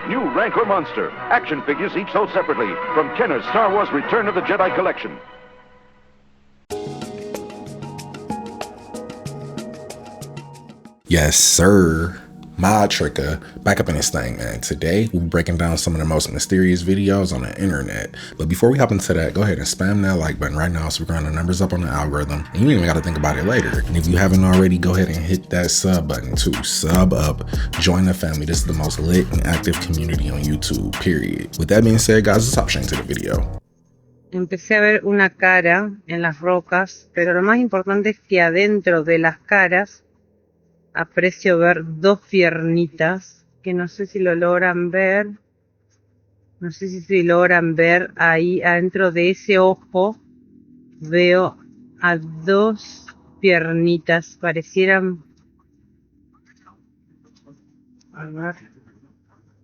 new Rancor Monster. Action figures each sold separately from Kenner's Star Wars Return of the Jedi collection. Yes, sir. Tricka, back up in this thing, man. Today, we'll be breaking down some of the most mysterious videos on the internet. But before we hop into that, go ahead and spam that like button right now so we can run the numbers up on the algorithm. And you ain't even got to think about it later. And if you haven't already, go ahead and hit that sub button too. Sub up. Join the family. This is the most lit and active community on YouTube, period. With that being said, guys, let's hop straight into the video. Empecé a ver una cara en las rocas, pero lo más importante es que adentro de las caras aprecio ver dos piernitas, que no sé si lo logran ver. No sé si logran ver ahí adentro de ese ojo. Veo a dos piernitas, parecieran...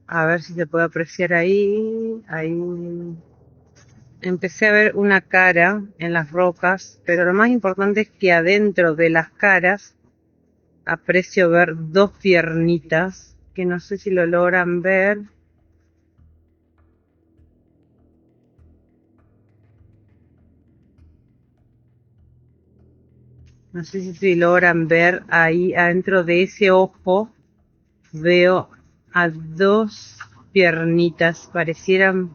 A ver si se puede apreciar ahí. Empecé a ver una cara en las rocas, pero lo más importante es que adentro de las caras aprecio ver dos piernitas, que no sé si lo logran ver. No sé si logran ver ahí adentro de ese ojo. Veo a dos piernitas, parecieran...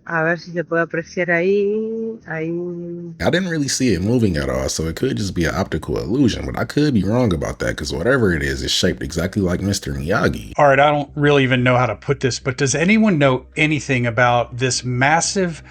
A ver si se puede apreciar ahí. I didn't really see it moving at all, so it could just be an optical illusion, but I could be wrong about that because whatever it is shaped exactly like Mr. Miyagi. All right, I don't really even know how to put this, but does anyone know anything about this massive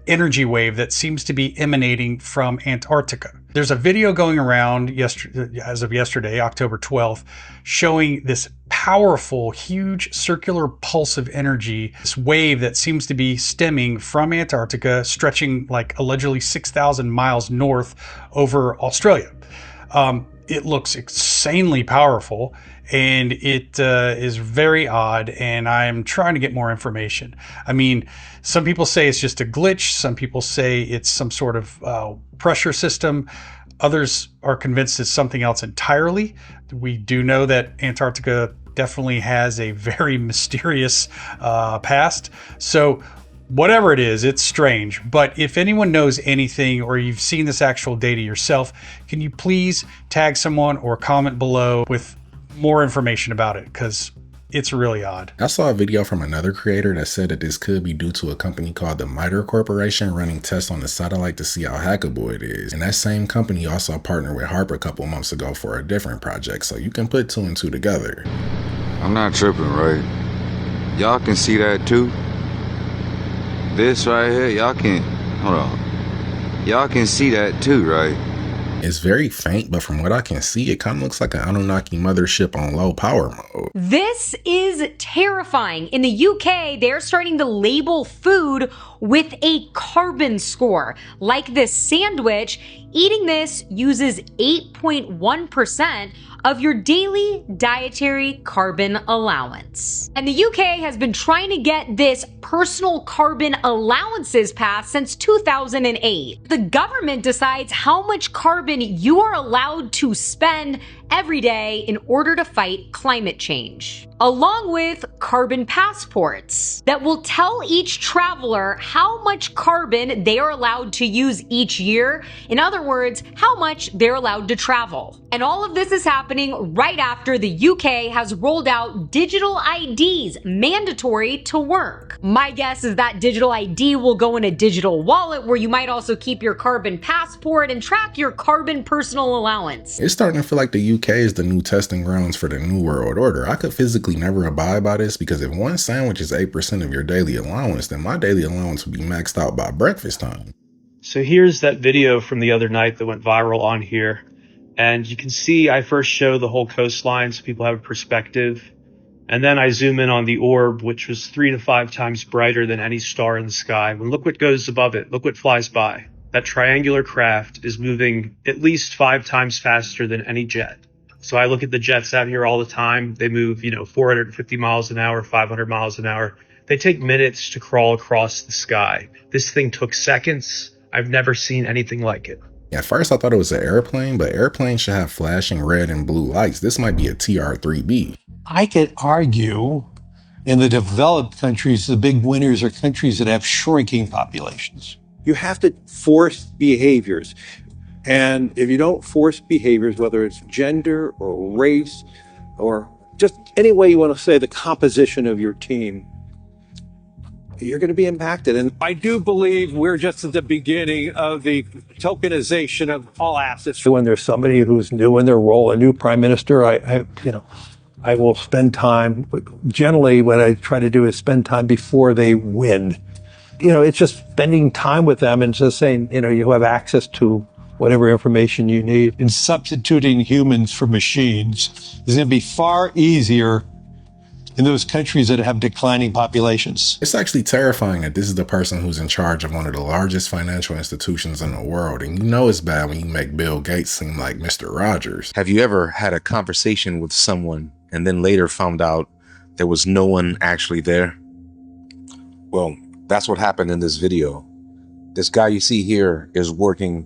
energy wave that seems to be emanating from Antarctica? There's a video going around as of yesterday, October 12th, showing this powerful, huge circular pulse of energy, this wave that seems to be stemming from Antarctica, stretching like allegedly 6,000 miles north over Australia. It looks insanely powerful, and it is very odd, and I'm trying to get more information. I mean, some people say it's just a glitch. Some people say it's some sort of pressure system. Others are convinced it's something else entirely. We do know that Antarctica definitely has a very mysterious past. So whatever it is, it's strange. But if anyone knows anything or you've seen this actual data yourself, can you please tag someone or comment below with more information about it? Because it's really odd. I saw a video from another creator that said that this could be due to a company called the MITRE Corporation running tests on the satellite to see how hackable it is. And that same company also partnered with Harper a couple months ago for a different project, so you can put two and two together. I'm not tripping, right? Y'all can see that too? This right here, y'all can, hold on. Y'all can see that too, right? It's very faint, but from what I can see, it kind of looks like an Anunnaki mothership on low power mode. This is terrifying. In the UK, they're starting to label food with a carbon score. Like this sandwich, eating this uses 8.1% of your daily dietary carbon allowance. And the UK has been trying to get this personal carbon allowances passed since 2008. The government decides how much carbon you are allowed to spend every day in order to fight climate change, along with carbon passports that will tell each traveler how much carbon they are allowed to use each year. In other words, how much they're allowed to travel. And all of this is happening right after the UK has rolled out digital IDs mandatory to work. My guess is that digital ID will go in a digital wallet where you might also keep your carbon passport and track your carbon personal allowance. It's starting to feel like the UK is the new testing grounds for the New World Order. I could physically never abide by this because if one sandwich is 8% of your daily allowance, then my daily allowance would be maxed out by breakfast time. So here's that video from the other night that went viral on here. And you can see I first show the whole coastline so people have a perspective. And then I zoom in on the orb, which was 3 to 5 times brighter than any star in the sky. And look what goes above it. Look what flies by. That triangular craft is moving at least 5 times faster than any jet. So I look at the jets out here all the time. They move, 450 miles an hour, 500 miles an hour. They take minutes to crawl across the sky. This thing took seconds. I've never seen anything like it. At first I thought it was an airplane, but airplanes should have flashing red and blue lights. This might be a TR-3B. I could argue in the developed countries, the big winners are countries that have shrinking populations. You have to force behaviors. And if you don't force behaviors, whether it's gender or race or just any way you want to say the composition of your team, you're going to be impacted. And I do believe we're just at the beginning of the tokenization of all assets. When there's somebody who's new in their role, a new prime minister, I will spend time, generally what I try to do is spend time before they win. It's just spending time with them and just saying, you have access to whatever information you need. And substituting humans for machines is going to be far easier in those countries that have declining populations. It's actually terrifying that this is the person who's in charge of one of the largest financial institutions in the world. And it's bad when you make Bill Gates seem like Mr. Rogers. Have you ever had a conversation with someone and then later found out there was no one actually there? Well, that's what happened in this video. This guy you see here is working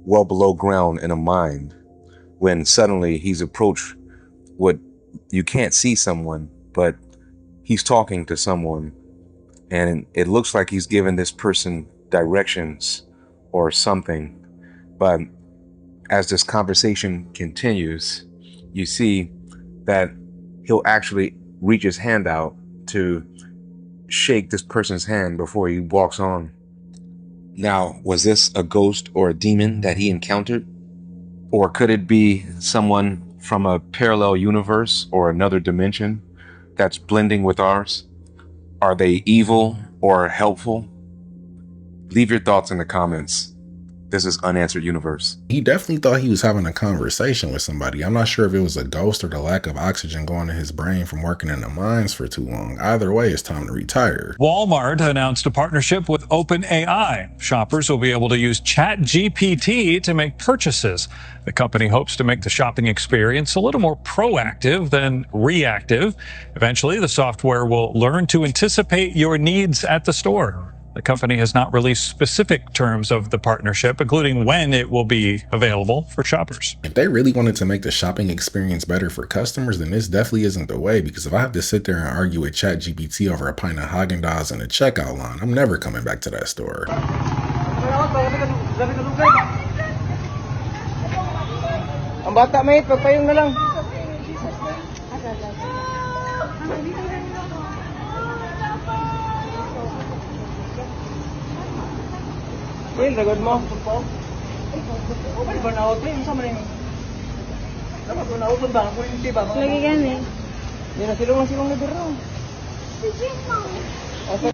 well below ground in a mine when suddenly he's approached what you can't see someone, but he's talking to someone, and it looks like he's giving this person directions or something. But as this conversation continues, you see that he'll actually reach his hand out to shake this person's hand before he walks on. Now, was this a ghost or a demon that he encountered? Or could it be someone from a parallel universe or another dimension that's blending with ours? Are they evil or helpful? Leave your thoughts in the comments. This is Unanswered Universe. He definitely thought he was having a conversation with somebody. I'm not sure if it was a ghost or the lack of oxygen going to his brain from working in the mines for too long. Either way, it's time to retire. Walmart announced a partnership with OpenAI. Shoppers will be able to use ChatGPT to make purchases. The company hopes to make the shopping experience a little more proactive than reactive. Eventually, the software will learn to anticipate your needs at the store. The company has not released specific terms of the partnership, including when it will be available for shoppers. If they really wanted to make the shopping experience better for customers, then this definitely isn't the way, because if I have to sit there and argue with ChatGPT over a pint of Haagen-Dazs in the checkout line, I'm never coming back to that store. Ang bata, mate, pagpayong na lang. Well, ragod mo. Okay ba na ako? Ano sa maning? Dapat ko na ako ba? Ako yung tiba. Lagi gani. Hindi na silong na dito.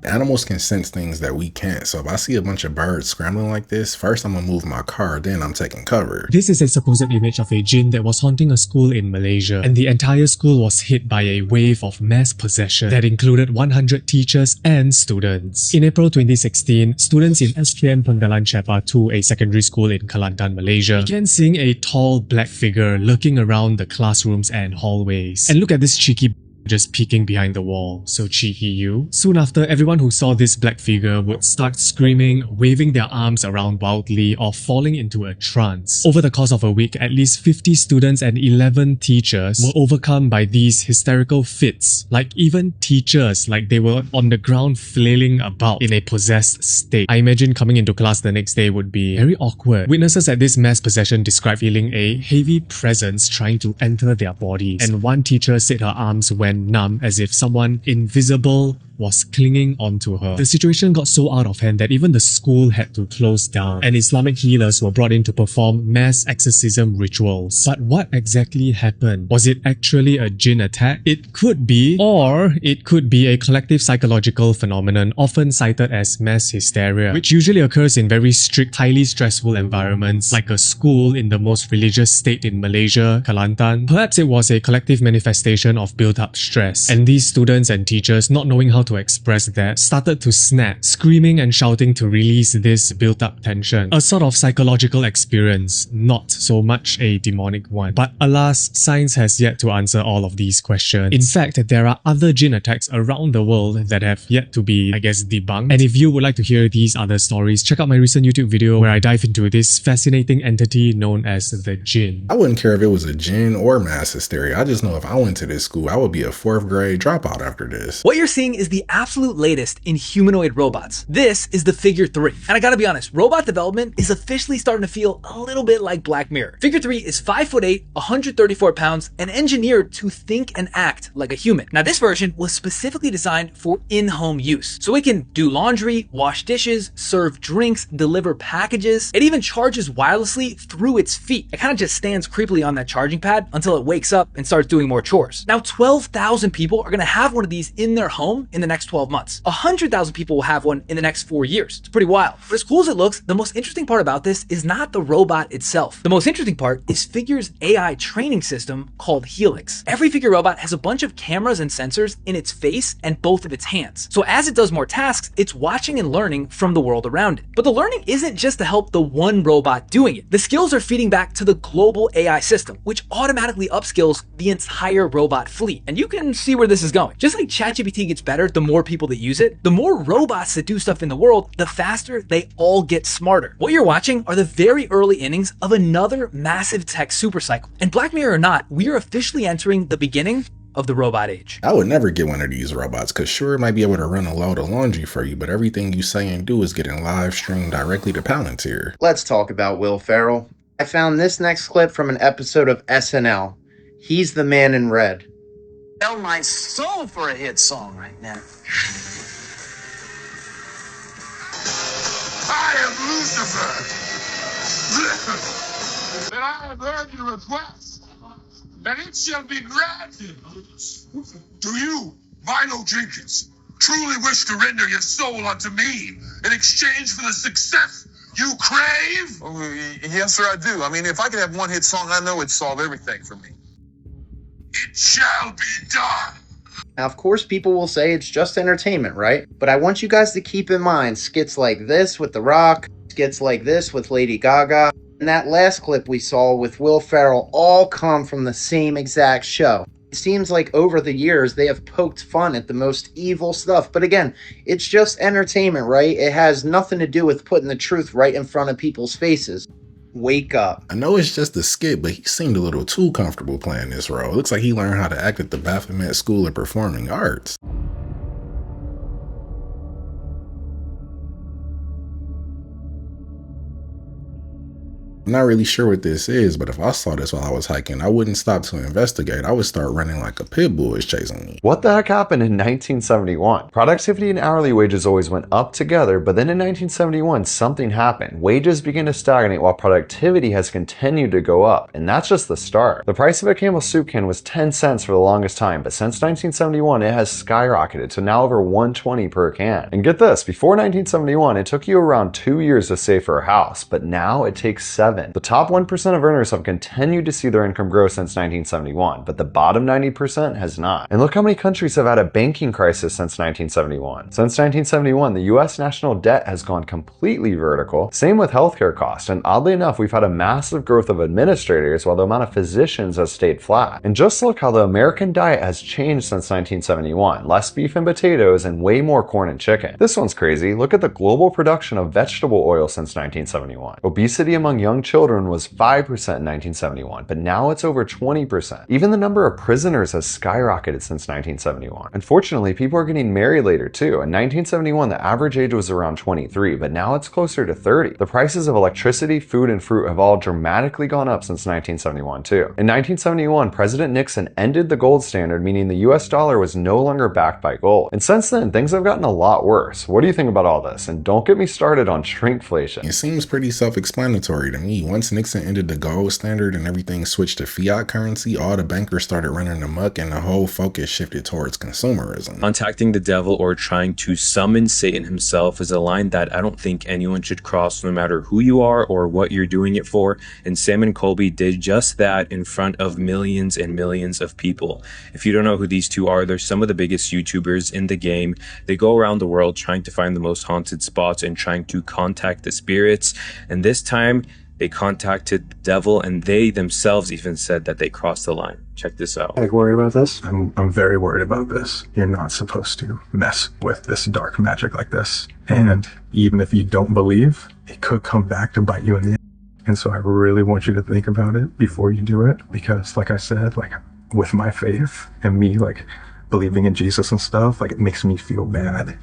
Animals can sense things that we can't, so if I see a bunch of birds scrambling like this, first I'm gonna move my car, then I'm taking cover. This is a supposed image of a jinn that was haunting a school in Malaysia, and the entire school was hit by a wave of mass possession that included 100 teachers and students. In April 2016, students in SKM Penggalan Chepa 2, a secondary school in Kelantan, Malaysia, began seeing a tall black figure lurking around the classrooms and hallways. And look at this cheeky just peeking behind the wall. So cheeky, you. Soon after, everyone who saw this black figure would start screaming, waving their arms around wildly, or falling into a trance. Over the course of a week, at least 50 students and 11 teachers were overcome by these hysterical fits. Like even teachers, like they were on the ground flailing about in a possessed state. I imagine coming into class the next day would be very awkward. Witnesses at this mass possession described feeling a heavy presence trying to enter their bodies. And one teacher said her arms went numb as if someone invisible was clinging onto her. The situation got so out of hand that even the school had to close down, and Islamic healers were brought in to perform mass exorcism rituals. But what exactly happened? Was it actually a jinn attack? It could be, or it could be a collective psychological phenomenon often cited as mass hysteria, which usually occurs in very strict, highly stressful environments like a school in the most religious state in Malaysia, Kelantan. Perhaps it was a collective manifestation of built-up stress. And these students and teachers, not knowing how to express that, started to snap, screaming and shouting to release this built-up tension. A sort of psychological experience, not so much a demonic one. But alas, science has yet to answer all of these questions. In fact, there are other jinn attacks around the world that have yet to be, I guess, debunked. And if you would like to hear these other stories, check out my recent YouTube video where I dive into this fascinating entity known as the jinn. I wouldn't care if it was a jinn or mass hysteria. I just know if I went to this school, I would be a 4th grade dropout after this. What you're seeing is the absolute latest in humanoid robots. This is the Figure 3. And I gotta be honest, robot development is officially starting to feel a little bit like Black Mirror. Figure 3 is 5'8", 134 pounds, and engineered to think and act like a human. Now this version was specifically designed for in-home use. So it can do laundry, wash dishes, serve drinks, deliver packages. It even charges wirelessly through its feet. It kind of just stands creepily on that charging pad until it wakes up and starts doing more chores. Now 12,000 people are gonna have one of these in their home in the next 12 months. 100,000 people will have one in the next 4 years. It's pretty wild. But as cool as it looks, the most interesting part about this is not the robot itself. The most interesting part is Figure's AI training system called Helix. Every Figure robot has a bunch of cameras and sensors in its face and both of its hands. So as it does more tasks, it's watching and learning from the world around it. But the learning isn't just to help the one robot doing it. The skills are feeding back to the global AI system, which automatically upskills the entire robot fleet. And you can see where this is going. Just like ChatGPT gets better the more people that use it, the more robots that do stuff in the world, the faster they all get smarter. What you're watching are the very early innings of another massive tech supercycle. And Black Mirror or not, we are officially entering the beginning of the robot age. I would never get one of these robots, because sure, it might be able to run a load of laundry for you, but everything you say and do is getting live streamed directly to Palantir. Let's talk about Will Ferrell. I found this next clip from an episode of SNL. He's the man in red. Sell my soul for a hit song right now. I am Lucifer. And I have heard your request, and it shall be granted. Do you, Vino Jenkins, truly wish to render your soul unto me in exchange for the success you crave? Oh, yes, sir, I do. I mean, if I could have one hit song, I know it'd solve everything for me. It shall be done. Now, of course, people will say it's just entertainment, right? But I want you guys to keep in mind skits like this with The Rock, skits like this with Lady Gaga, and that last clip we saw with Will Ferrell all come from the same exact show. It seems like over the years they have poked fun at the most evil stuff, but again, it's just entertainment, right? It has nothing to do with putting the truth right in front of people's faces. Wake up. I know it's just a skit, but he seemed a little too comfortable playing this role. It looks like he learned how to act at the Baphomet School of Performing Arts. I'm not really sure what this is, but if I saw this while I was hiking, I wouldn't stop to investigate. I would start running like a pit bull is chasing me. What the heck happened in 1971? Productivity and hourly wages always went up together, but then in 1971, something happened. Wages began to stagnate while productivity has continued to go up, and that's just the start. The price of a Campbell soup can was 10 cents for the longest time, but since 1971, it has skyrocketed to now over $1.20 per can. And get this, before 1971, it took you around 2 years to save for a house, but now it takes 7. The top 1% of earners have continued to see their income grow since 1971, but the bottom 90% has not. And look how many countries have had a banking crisis since 1971. Since 1971, the US national debt has gone completely vertical, same with healthcare costs, and oddly enough, we've had a massive growth of administrators while the amount of physicians has stayed flat. And just look how the American diet has changed since 1971. Less beef and potatoes and way more corn and chicken. This one's crazy. Look at the global production of vegetable oil since 1971. Obesity among young children was 5% in 1971, but now it's over 20%. Even the number of prisoners has skyrocketed since 1971. Unfortunately, people are getting married later too. In 1971, the average age was around 23, but now it's closer to 30. The prices of electricity, food, and fruit have all dramatically gone up since 1971 too. In 1971, President Nixon ended the gold standard, meaning the US dollar was no longer backed by gold. And since then, things have gotten a lot worse. What do you think about all this? And don't get me started on shrinkflation. It seems pretty self-explanatory to me. me, once Nixon ended the gold standard and everything switched to fiat currency, all the bankers started running amok and the whole focus shifted towards consumerism. Contacting the devil or trying to summon Satan himself is a line that I don't think anyone should cross, no matter who you are or what you're doing it for. And Sam and Colby did just that in front of millions and millions of people. If you don't know who these two are, they're some of the biggest YouTubers in the game. They go around the world trying to find the most haunted spots and trying to contact the spirits. And this time they contacted the devil, and they themselves even said that they crossed the line. Check this out. Like, worried about this? I'm very worried about this. You're not supposed to mess with this dark magic like this. And even if you don't believe, it could come back to bite you in the ass. And so I really want you to think about it before you do it. Because like I said, like with my faith and me like believing in Jesus and stuff, like it makes me feel bad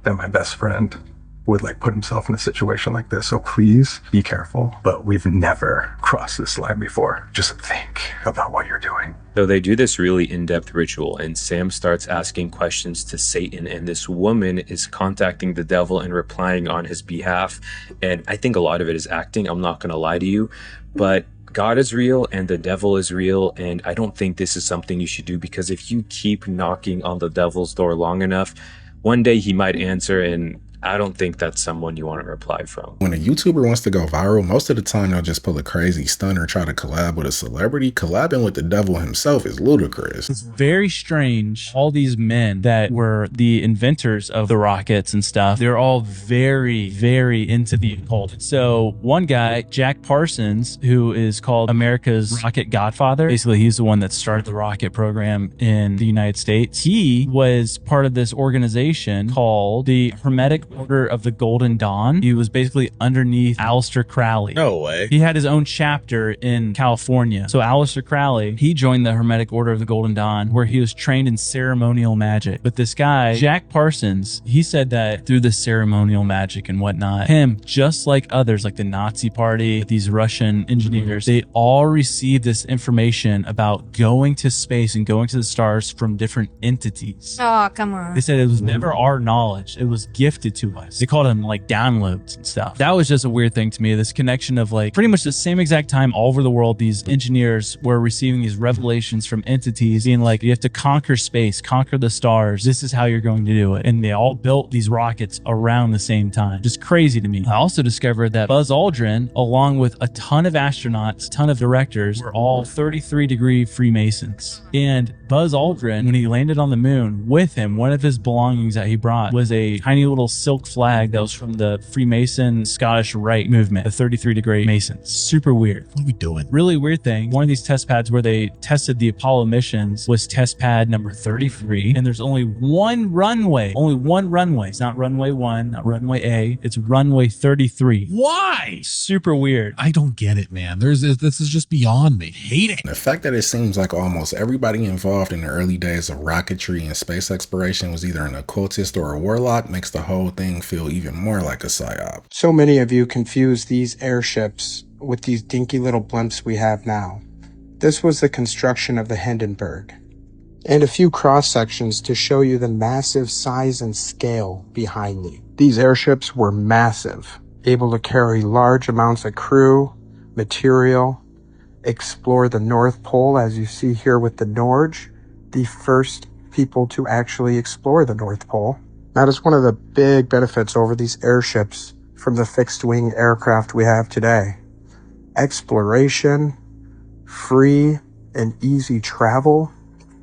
that my best friend would like put himself in a situation like this. So please be careful. But we've never crossed this line before. Just think about what you're doing. So they do this really in-depth ritual, and Sam starts asking questions to Satan, and this woman is contacting the devil and replying on his behalf. And I think a lot of it is acting. I'm not going to lie to you, but God is real and the devil is real, and I don't think this is something you should do, because if you keep knocking on the devil's door long enough, one day he might answer, and I don't think that's someone you want to reply from. When a YouTuber wants to go viral, most of the time they'll just pull a crazy stunt or try to collab with a celebrity. Collabing with the devil himself is ludicrous. It's very strange. All these men that were the inventors of the rockets and stuff, they're all very, very into the occult. So one guy, Jack Parsons, who is called America's rocket godfather, basically he's the one that started the rocket program in the United States. He was part of this organization called the Hermetic Order of the Golden Dawn. He was basically underneath Aleister Crowley. No way. He had his own chapter in California. So Aleister Crowley, he joined the Hermetic Order of the Golden Dawn, where he was trained in ceremonial magic. But this guy, Jack Parsons, he said that through the ceremonial magic and whatnot, him, just like others, like the Nazi Party, these Russian engineers, they all received this information about going to space and going to the stars from different entities. Oh, come on. They said it was never our knowledge. It was gifted to us. They called them like downloads and stuff. That was just a weird thing to me. This connection of like pretty much the same exact time all over the world, these engineers were receiving these revelations from entities being like, you have to conquer space, conquer the stars. This is how you're going to do it. And they all built these rockets around the same time. Just crazy to me. I also discovered that Buzz Aldrin, along with a ton of astronauts, a ton of directors, were all 33-degree Freemasons. And Buzz Aldrin, when he landed on the moon, with him, one of his belongings that he brought was a tiny little silk flag that was from the Freemason Scottish Rite movement, the 33-degree Masons. Super weird. What are we doing? Really weird thing. One of these test pads where they tested the Apollo missions was test pad number 33, and there's only one runway. Only one runway. It's not runway 1, not runway A. It's runway 33. Why? Super weird. I don't get it, man. This is just beyond me. Hate it. The fact that it seems like almost everybody involved in the early days of rocketry and space exploration was either an occultist or a warlock makes the whole thing feel even more like a psyop. So many of you confuse these airships with these dinky little blimps we have now. This was the construction of the Hindenburg. And a few cross sections to show you the massive size and scale behind me. These airships were massive, able to carry large amounts of crew, material, explore the North Pole, as you see here with the Norge, the first people to actually explore the North Pole. That is one of the big benefits over these airships from the fixed-wing aircraft we have today. Exploration, free and easy travel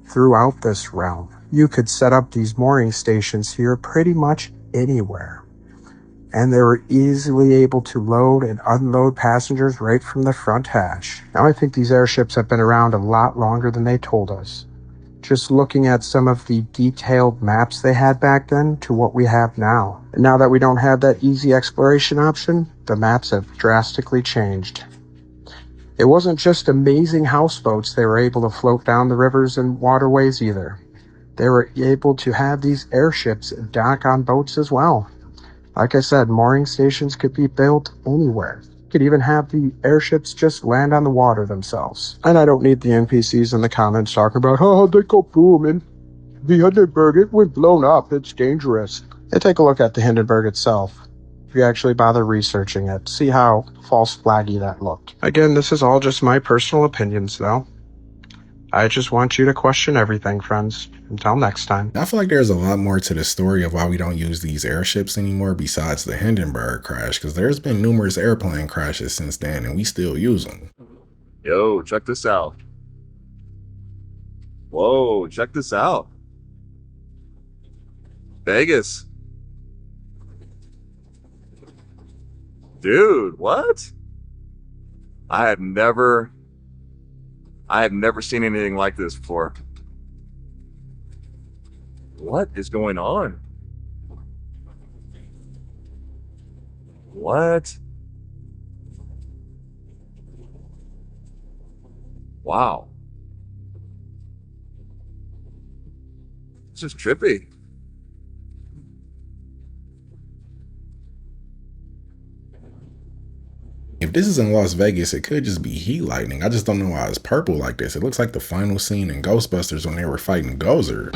throughout this realm. You could set up these mooring stations here pretty much anywhere. And they were easily able to load and unload passengers right from the front hatch. Now I think these airships have been around a lot longer than they told us. Just looking at some of the detailed maps they had back then to what we have now. And now that we don't have that easy exploration option, the maps have drastically changed. It wasn't just amazing houseboats they were able to float down the rivers and waterways either. They were able to have these airships dock on boats as well. Like I said, mooring stations could be built anywhere. You could even have the airships just land on the water themselves. And I don't need the NPCs in the comments talking about, oh, they go booming. The Hindenburg, it went blown up, it's dangerous. And take a look at the Hindenburg itself. if you actually bother researching it. See how false flaggy that looked. Again, this is all just my personal opinions, though. I just want you to question everything, friends. Until next time. I feel like there's a lot more to the story of why we don't use these airships anymore besides the Hindenburg crash, because there's been numerous airplane crashes since then and we still use them. Yo, check this out. Whoa, check this out. Vegas. Dude, what? I have never seen anything like this before. What is going on? What? Wow. This is trippy. If this is in Las Vegas, it could just be heat lightning. I just don't know why it's purple like this. It looks like the final scene in Ghostbusters when they were fighting Gozer.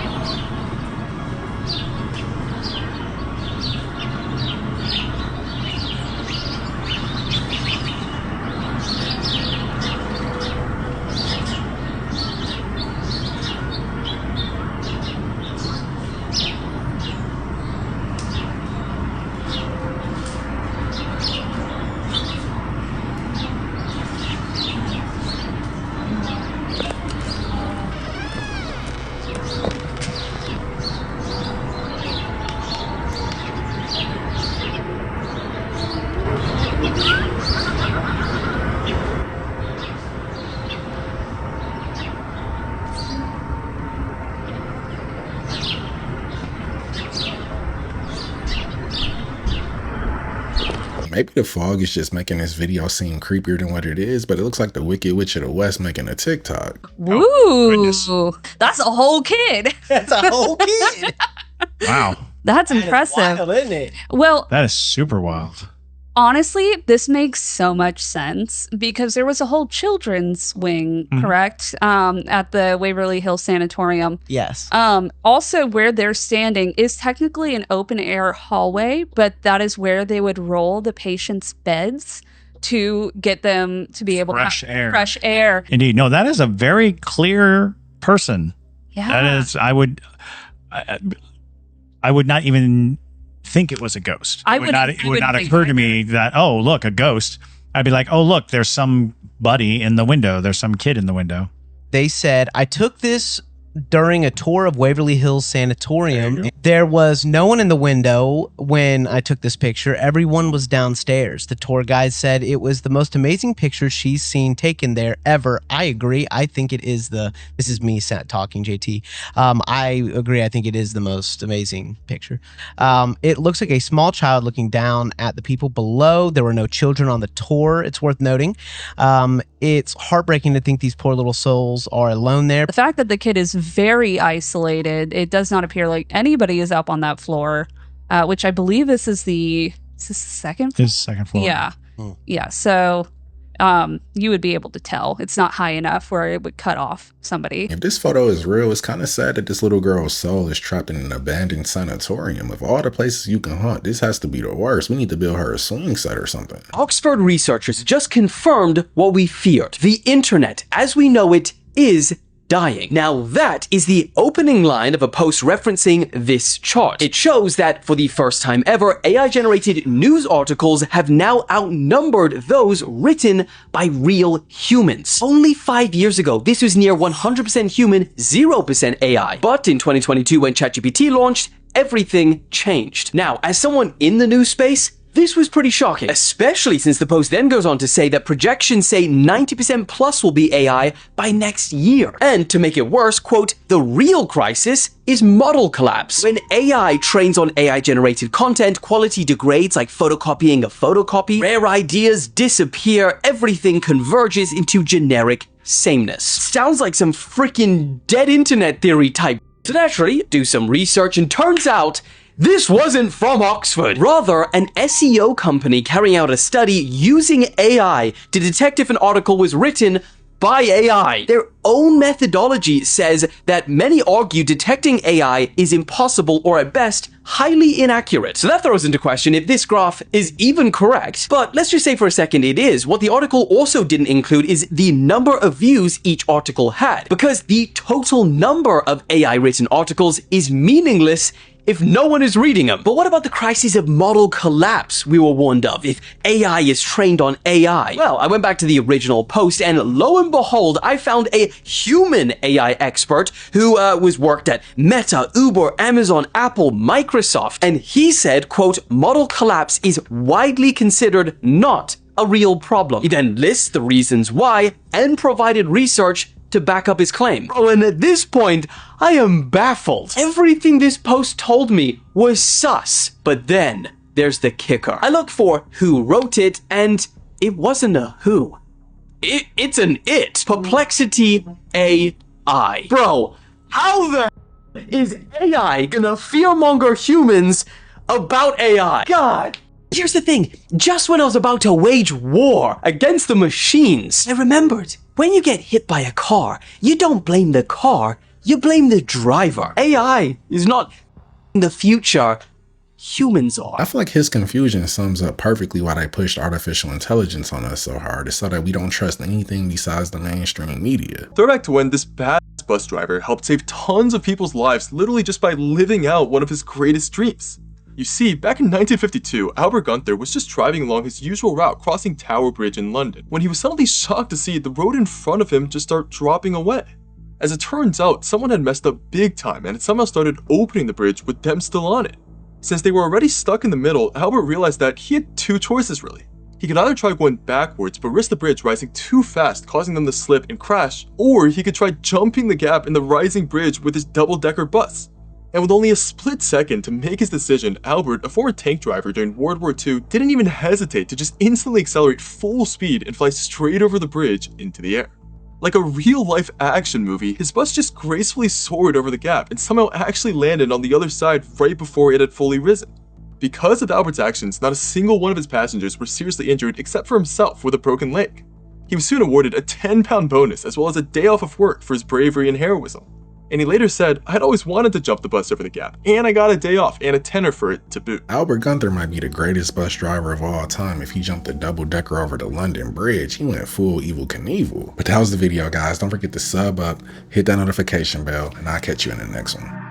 Maybe the fog is just making this video seem creepier than what it is, but it looks like the Wicked Witch of the West making a TikTok. Woo! That's a whole kid. That's a whole kid. Wow. That's impressive. Wild, isn't it? Well, That is super wild. honestly, this makes so much sense because there was a whole children's wing, correct? At the Waverly Hills Sanatorium. Yes. Also, where they're standing is technically an open air hallway, but that is where they would roll the patients' beds to get them to be able Fresh to air. fresh air. Indeed. No, that is a very clear person. Yeah. That is, I would not even think it was a ghost. I It would not think occur to me that, oh, look, a ghost. I'd be like, oh, look, there's some buddy in the window. There's some kid in the window. They said, I took this during a tour of Waverly Hills Sanatorium. There was no one in the window when I took this picture. Everyone was downstairs. The tour guide said it was the most amazing picture she's seen taken there ever. I agree. I think it is this is me talking, JT. I agree. I think it is the most amazing picture. It looks like a small child looking down at the people below. There were no children on the tour. It's worth noting. It's heartbreaking to think these poor little souls are alone there. The fact that the kid is very isolated, it does not appear like anybody is up on that floor, which I believe this is the second floor? This is second floor. Yeah. Yeah. So you would be able to tell it's not high enough where it would cut off somebody. If this photo is real, it's kind of sad that this little girl's soul is trapped in an abandoned sanatorium. Of all the places you can hunt, this has to be the worst. We need to build her a swing set or something. Oxford researchers just confirmed what we feared. The internet, as we know it, is dying. Now that is the opening line of a post referencing this chart. It shows that for the first time ever, AI-generated news articles have now outnumbered those written by real humans. Only 5 years ago, this was near 100% human, 0% AI. But in 2022, when ChatGPT launched, everything changed. Now, as someone in the news space, this was pretty shocking, especially since the post then goes on to say that projections say 90% plus will be AI by next year. And to make it worse, quote, the real crisis is model collapse. When AI trains on AI-generated content, quality degrades like photocopying a photocopy, rare ideas disappear, everything converges into generic sameness. Sounds like some freaking dead internet theory type. So naturally, do some research and turns out this wasn't from Oxford. Rather, an SEO company carrying out a study using AI to detect if an article was written by AI. Their own methodology says that many argue detecting AI is impossible or at best highly inaccurate. So that throws into question if this graph is even correct, but let's just say for a second it is. What the article also didn't include is the number of views each article had, because the total number of AI written articles is meaningless if no one is reading them. But what about the crisis of model collapse we were warned of if AI is trained on AI? Well, I went back to the original post and lo and behold, I found a human AI expert who was worked at Meta, Uber, Amazon, Apple, Microsoft, and he said, quote, model collapse is widely considered not a real problem. He then lists the reasons why and provided research to back up his claim. Oh, and at this point, I am baffled. Everything this post told me was sus. But then, there's the kicker. I looked for who wrote it, and it wasn't a who. It's an it. Perplexity AI. Bro, how the is AI gonna fearmonger humans about AI? God. Here's the thing, just when I was about to wage war against the machines, I remembered, when you get hit by a car, you don't blame the car, you blame the driver. AI is not the future, humans are. I feel like his confusion sums up perfectly why they pushed artificial intelligence on us so hard. It's so that we don't trust anything besides the mainstream media. Throwback to when this bad bus driver helped save tons of people's lives literally just by living out one of his greatest dreams. You see, back in 1952, Albert Gunther was just driving along his usual route crossing Tower Bridge in London, when he was suddenly shocked to see the road in front of him just start dropping away. As it turns out, someone had messed up big time and had somehow started opening the bridge with them still on it. Since they were already stuck in the middle, Albert realized that he had two choices really. He could either try going backwards but risk the bridge rising too fast, causing them to slip and crash, or he could try jumping the gap in the rising bridge with his double-decker bus. And with only a split second to make his decision, Albert, a former tank driver during World War II, didn't even hesitate to just instantly accelerate full speed and fly straight over the bridge into the air. Like a real-life action movie, his bus just gracefully soared over the gap and somehow actually landed on the other side right before it had fully risen. Because of Albert's actions, not a single one of his passengers were seriously injured except for himself with a broken leg. He was soon awarded a 10-pound bonus as well as a day off of work for his bravery and heroism. And he later said, I'd always wanted to jump the bus over the gap, and I got a day off and a tenner for it to boot. Albert Gunther might be the greatest bus driver of all time if he jumped the double-decker over the London Bridge. He went full Evel Knievel. But that was the video, guys. Don't forget to sub up, hit that notification bell, and I'll catch you in the next one.